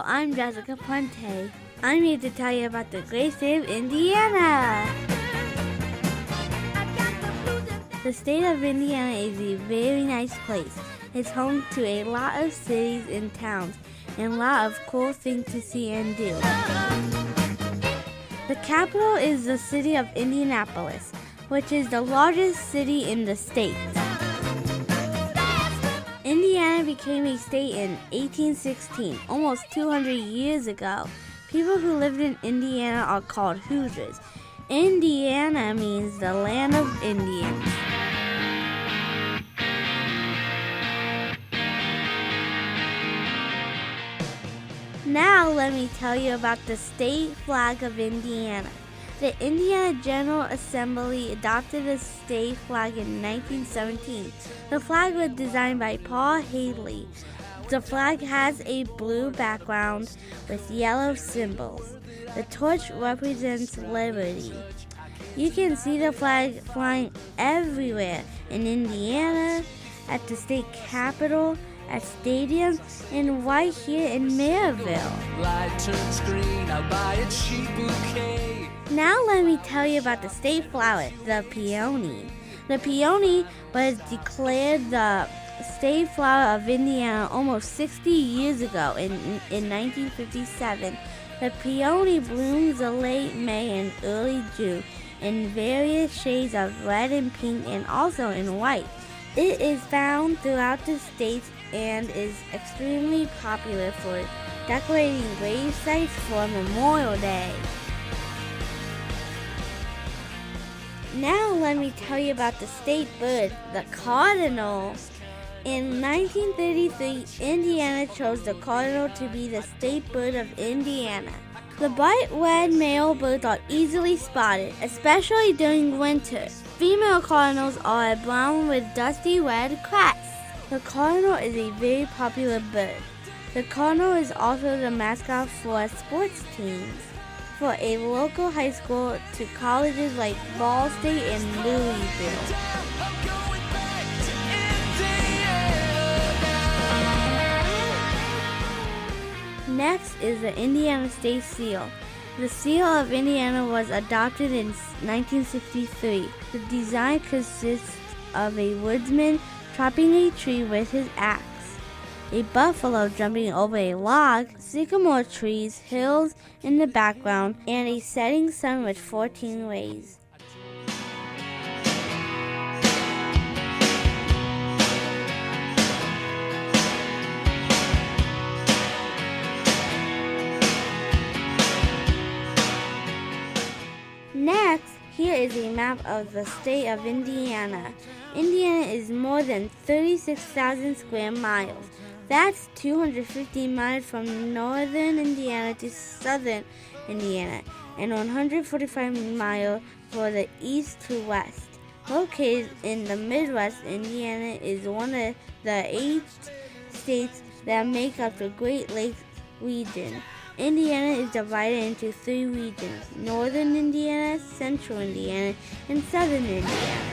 Hello, I'm Jessica Puente. I'm here to tell you about the great state of Indiana. The state of Indiana is a very nice place. It's home to a lot of cities and towns and a lot of cool things to see and do. The capital is the city of Indianapolis, which is the largest city in the state. Indiana became a state in 1816, almost 200 years ago. People who lived in Indiana are called Hoosiers. Indiana means the land of Indians. Now let me tell you about the state flag of Indiana. The Indiana General Assembly adopted the state flag in 1917. The flag was designed by Paul Haley. The flag has a blue background with yellow symbols. The torch represents liberty. You can see the flag flying everywhere in Indiana, at the state capitol, at stadiums, and right here in Maryville. Light turns green, I'll buy a cheap bouquet. Now let me tell you about the state flower, the peony. The peony was declared the state flower of Indiana almost 60 years ago in 1957. The peony blooms in late May and early June in various shades of red and pink and also in white. It is found throughout the state and is extremely popular for decorating grave sites for Memorial Day. Now let me tell you about the state bird, the cardinal. In 1933, Indiana chose the cardinal to be the state bird of Indiana. The bright red male birds are easily spotted, especially during winter. Female cardinals are brown with dusty red crests. The cardinal is a very popular bird. The cardinal is also the mascot for sports teams, for a local high school to colleges like Ball State and Louisville. Next is the Indiana State Seal. The Seal of Indiana was adopted in 1963. The design consists of a woodsman chopping a tree with his axe, a buffalo jumping over a log, sycamore trees, hills in the background, and a setting sun with 14 rays. Next, here is a map of the state of Indiana. Indiana is more than 36,000 square miles. That's 250 miles from northern Indiana to southern Indiana, and 145 miles for the east to west. Located in the Midwest, Indiana is one of the 8 states that make up the Great Lakes region. Indiana is divided into 3 regions: northern Indiana, central Indiana, and southern Indiana.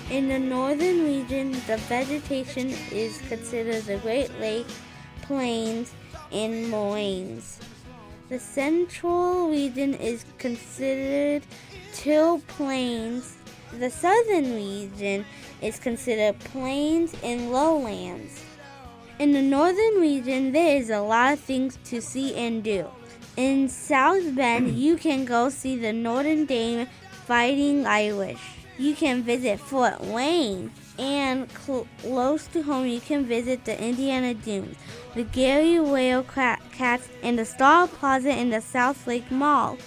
In the northern region, the vegetation is considered the Great Lakes, plains, and moraines. The central region is considered till plains. The southern region is considered plains and lowlands. In the northern region, there is a lot of things to see and do. In South Bend, you can go see the Notre Dame Fighting Irish. You can visit Fort Wayne, and close to home you can visit the Indiana Dunes, the Gary Wildcats, and the Star Plaza in the South Lake Mall.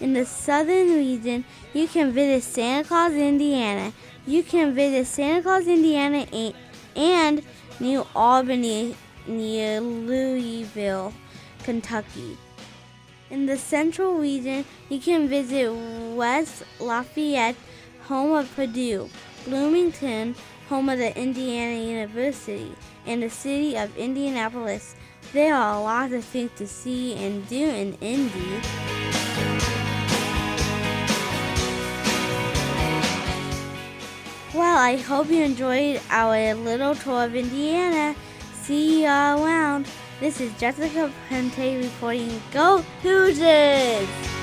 In the southern region, you can visit Santa Claus, Indiana. You can visit Santa Claus, Indiana, and New Albany near Louisville, Kentucky. In the central region, you can visit West Lafayette, home of Purdue, Bloomington, home of the Indiana University, and the city of Indianapolis. There are a lot of things to see and do in Indy. Well, I hope you enjoyed our little tour of Indiana. See y'all around. This is Jessica Pente reporting. Go Hoosiers!